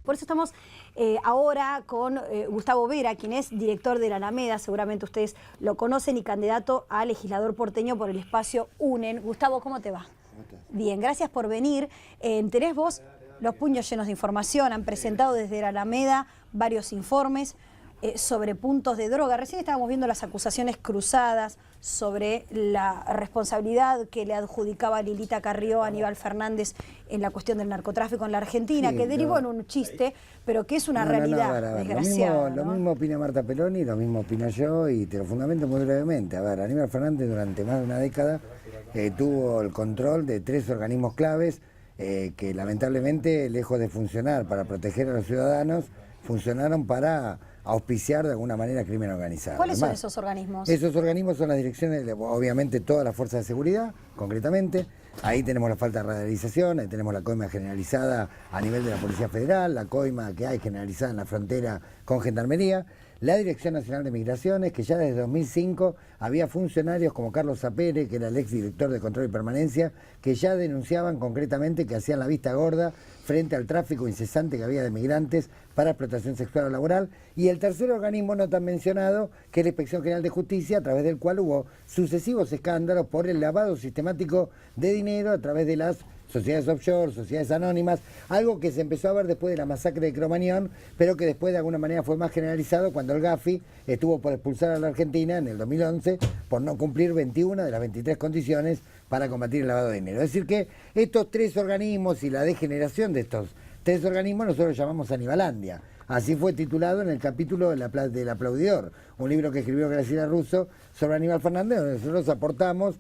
Por eso estamos ahora con Gustavo Vera, quien es director de la Alameda, seguramente ustedes lo conocen, y candidato a legislador porteño por el espacio UNEN. Gustavo, ¿cómo te va? Bien, gracias por venir. Tenés vos los puños llenos de información, han presentado desde la Alameda varios informes sobre puntos de droga. Recién estábamos viendo las acusaciones cruzadas sobre la responsabilidad que le adjudicaba Lilita Carrió a Aníbal Fernández en la cuestión del narcotráfico en la Argentina, que derivó en un chiste, pero que es una realidad desgraciada. Lo mismo opina Marta Peloni, lo mismo opino yo, y te lo fundamento muy brevemente. A ver, Aníbal Fernández durante más de una década tuvo el control de 3 organismos claves que lamentablemente, lejos de funcionar para proteger a los ciudadanos, funcionaron para auspiciar de alguna manera crimen organizado. ¿Cuáles son esos organismos? Esos organismos son las direcciones, obviamente todas las fuerzas de seguridad, concretamente. Ahí tenemos la falta de radicalización, ahí tenemos la coima generalizada a nivel de la Policía Federal, la coima que hay generalizada en la frontera con Gendarmería, la Dirección Nacional de Migraciones, que ya desde 2005 había funcionarios como Carlos Sapere, que era el exdirector de Control y Permanencia, que ya denunciaban concretamente que hacían la vista gorda frente al tráfico incesante que había de migrantes para explotación sexual o laboral. Y el tercer organismo no tan mencionado, que es la Inspección General de Justicia, a través del cual hubo sucesivos escándalos por el lavado sistemático de dinero a través de las sociedades offshore, sociedades anónimas, algo que se empezó a ver después de la masacre de Cromañón, pero que después de alguna manera fue más generalizado cuando el Gafi estuvo por expulsar a la Argentina en el 2011 por no cumplir 21 de las 23 condiciones para combatir el lavado de dinero. Es decir que estos 3 organismos y la degeneración de estos 3 organismos nosotros llamamos Anibalandia. Así fue titulado en el capítulo del Aplaudidor, un libro que escribió Graciela Russo sobre Aníbal Fernández, donde nosotros aportamos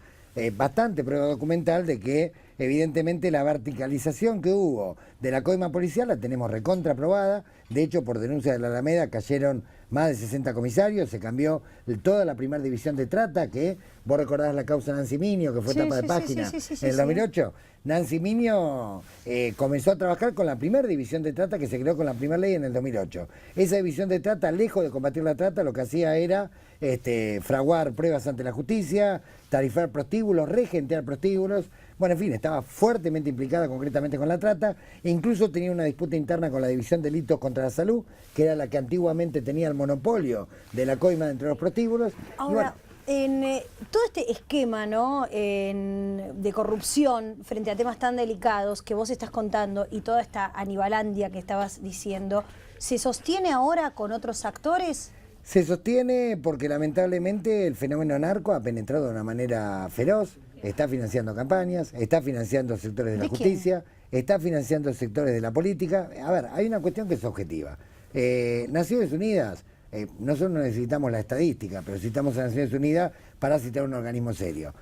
bastante prueba documental de que evidentemente la verticalización que hubo de la coima policial la tenemos recontraprobada. De hecho, por denuncia de la Alameda cayeron más de 60 comisarios, se cambió toda la primera división de trata, que vos recordás la causa Nancy Miño, que fue tapa de página en el 2008. Nancy Miño comenzó a trabajar con la primera división de trata que se creó con la primera ley en el 2008. Esa división de trata, lejos de combatir la trata, lo que hacía era fraguar pruebas ante la justicia, tarifar prostíbulos, regentear prostíbulos. Bueno, en fin, estaba fuertemente implicada concretamente con la trata, e incluso tenía una disputa interna con la División de Delitos contra la Salud, que era la que antiguamente tenía el monopolio de la coima dentro de los prostíbulos. Ahora, en todo este esquema, ¿no?, de corrupción frente a temas tan delicados que vos estás contando y toda esta Anibalandia que estabas diciendo, ¿se sostiene ahora con otros actores? Se sostiene porque lamentablemente el fenómeno narco ha penetrado de una manera feroz, está financiando campañas, está financiando sectores de la justicia, está financiando sectores de la política. A ver, hay una cuestión que es objetiva. Naciones Unidas, nosotros no necesitamos la estadística, pero necesitamos a Naciones Unidas para citar un organismo serio.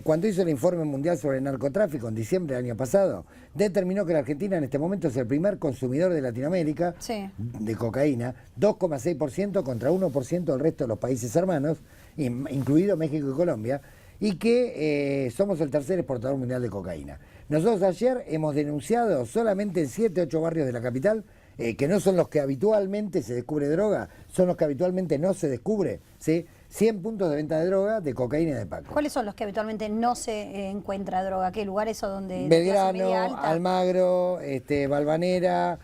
Cuando hizo el informe mundial sobre el narcotráfico en diciembre del año pasado, determinó que la Argentina en este momento es el primer consumidor de Latinoamérica de cocaína, 2,6% contra 1% del resto de los países hermanos, incluido México y Colombia, y que somos el tercer exportador mundial de cocaína. Nosotros ayer hemos denunciado solamente en 7, 8 barrios de la capital, que no son los que habitualmente se descubre droga, son los que habitualmente no se descubre, ¿sí?, 100 puntos de venta de droga, de cocaína y de paco. ¿Cuáles son los que habitualmente no se encuentra droga? ¿Qué lugares son donde...? Belgrano, Almagro, Valvanera,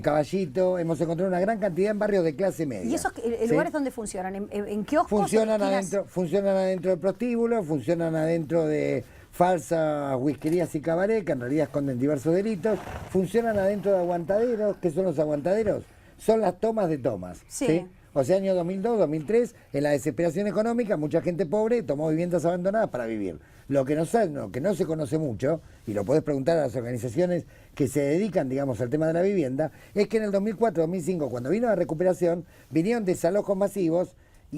Caballito. Hemos encontrado una gran cantidad en barrios de clase media. ¿Y esos lugares dónde funcionan? ¿En kioscos? Funcionan adentro del prostíbulo, funcionan adentro de falsas whiskerías y cabaret, que en realidad esconden diversos delitos. Funcionan adentro de aguantaderos. ¿Qué son los aguantaderos? Son las tomas de tomas. ¿Sí? O sea, año 2002, 2003, en la desesperación económica, mucha gente pobre tomó viviendas abandonadas para vivir. Lo que no se conoce mucho, y lo podés preguntar a las organizaciones que se dedican, digamos, al tema de la vivienda, es que en el 2004-2005, cuando vino la recuperación, vinieron desalojos masivos,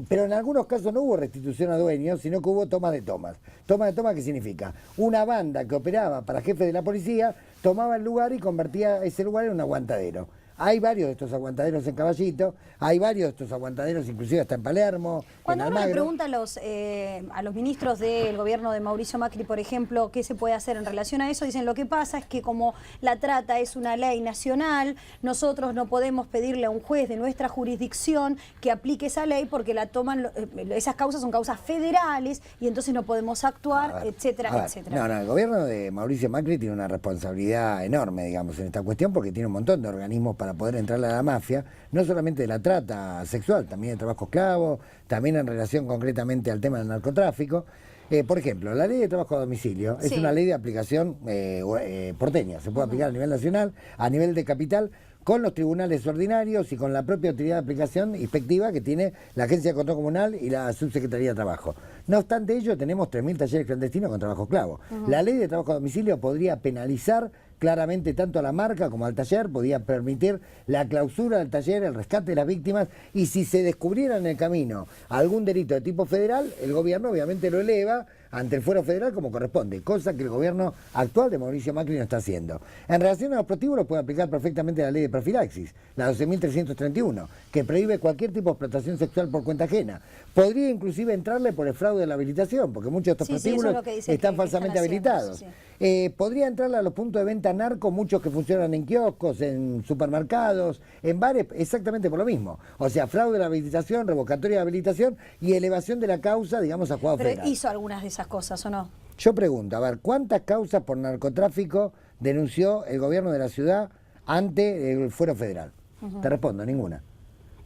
pero en algunos casos no hubo restitución a dueños, sino que hubo tomas de tomas. ¿Toma de tomas qué significa? Una banda que operaba para jefes de la policía tomaba el lugar y convertía ese lugar en un aguantadero. Hay varios de estos aguantaderos en Caballito, hay varios de estos aguantaderos inclusive hasta en Palermo, Cuando en uno le Almagro. pregunta a los ministros del gobierno de Mauricio Macri, por ejemplo, qué se puede hacer en relación a eso, dicen lo que pasa es que como la trata es una ley nacional, nosotros no podemos pedirle a un juez de nuestra jurisdicción que aplique esa ley porque la toman, esas causas son causas federales y entonces no podemos actuar, etcétera, etcétera. No, el gobierno de Mauricio Macri tiene una responsabilidad enorme, digamos, en esta cuestión porque tiene un montón de organismos para para poder entrarle a la mafia, no solamente de la trata sexual, también de trabajo esclavo, también en relación concretamente al tema del narcotráfico. Por ejemplo, la ley de trabajo a domicilio es una ley de aplicación porteña, se puede aplicar a nivel nacional, a nivel de capital, con los tribunales ordinarios y con la propia autoridad de aplicación inspectiva que tiene la Agencia de Control Comunal y la Subsecretaría de Trabajo. No obstante ello, tenemos 3.000 talleres clandestinos con trabajo esclavo. La ley de trabajo a domicilio podría penalizar claramente tanto a la marca como al taller, podía permitir la clausura del taller, el rescate de las víctimas, y si se descubriera en el camino algún delito de tipo federal, el gobierno obviamente lo eleva ante el fuero federal como corresponde, cosa que el gobierno actual de Mauricio Macri no está haciendo. En relación a los prostíbulos puede aplicar perfectamente la ley de profilaxis, la 12.331, que prohíbe cualquier tipo de explotación sexual por cuenta ajena. Podría inclusive entrarle por el fraude de la habilitación, porque muchos de estos prostíbulos están falsamente habilitados. Podría entrarle a los puntos de venta narco, muchos que funcionan en kioscos, en supermercados, en bares, exactamente por lo mismo. O sea, fraude de la habilitación, revocatoria de habilitación y elevación de la causa, digamos, a juzgado federal. ¿Pero hizo algunas de esas cosas o no? Yo pregunto, a ver, ¿cuántas causas por narcotráfico denunció el gobierno de la ciudad ante el fuero federal? Te respondo, ninguna.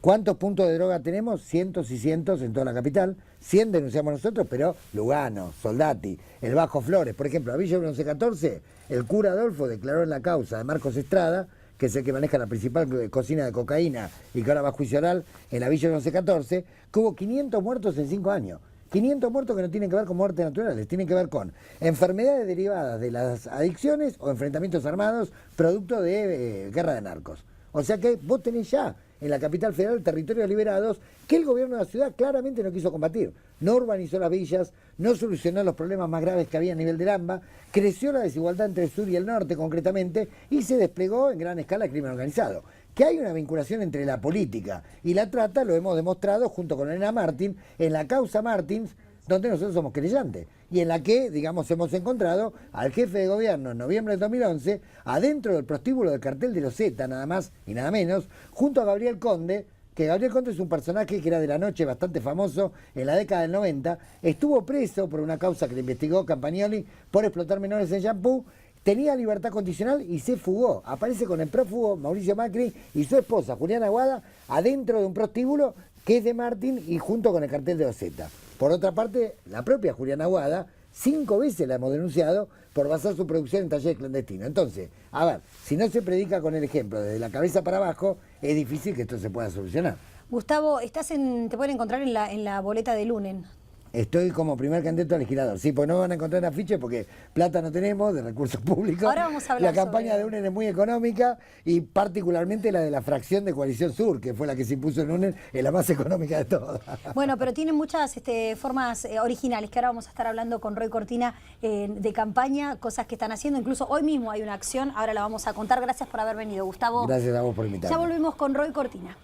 ¿Cuántos puntos de droga tenemos? Cientos y cientos en toda la capital. 100 denunciamos nosotros, pero Lugano, Soldati, el Bajo Flores. Por ejemplo, a Villa 1114, el cura Adolfo declaró en la causa de Marcos Estrada, que es el que maneja la principal cocina de cocaína y que ahora va a juicio oral en la Villa 1114, que hubo 500 muertos en 5 años. 500 muertos que no tienen que ver con muertes naturales, tienen que ver con enfermedades derivadas de las adicciones o enfrentamientos armados producto de guerra de narcos. O sea que vos tenés ya en la capital federal territorios liberados que el gobierno de la ciudad claramente no quiso combatir. No urbanizó las villas, no solucionó los problemas más graves que había a nivel del AMBA, creció la desigualdad entre el sur y el norte concretamente y se desplegó en gran escala el crimen organizado. Que hay una vinculación entre la política y la trata lo hemos demostrado junto con Elena Martín en la causa Martins, donde nosotros somos creyentes, y en la que, digamos, hemos encontrado al jefe de gobierno en noviembre del 2011, adentro del prostíbulo del cartel de los Z, nada más y nada menos, junto a Gabriel Conde, que Gabriel Conde es un personaje que era de la noche bastante famoso en la década del 90, estuvo preso por una causa que le investigó Campagnoli por explotar menores en Champú, tenía libertad condicional y se fugó. Aparece con el prófugo Mauricio Macri y su esposa, Juliana Aguada, adentro de un prostíbulo que es de Martín y junto con el cartel de los Z. Por otra parte, la propia Juliana Aguada, 5 veces la hemos denunciado por basar su producción en talleres clandestinos. Entonces, a ver, si no se predica con el ejemplo desde la cabeza para abajo, es difícil que esto se pueda solucionar. Gustavo, te pueden encontrar en la boleta de Lunen. Estoy como primer candidato a legislador. Sí, pues no van a encontrar afiches porque plata no tenemos, de recursos públicos. Ahora vamos a hablar La campaña de UNEN es muy económica y particularmente la de la fracción de Coalición Sur, que fue la que se impuso en UNEN, es la más económica de todas. Bueno, pero tienen muchas formas originales, que ahora vamos a estar hablando con Roy Cortina de campaña, cosas que están haciendo. Incluso hoy mismo hay una acción, ahora la vamos a contar. Gracias por haber venido, Gustavo. Gracias a vos por invitarme. Ya volvemos con Roy Cortina.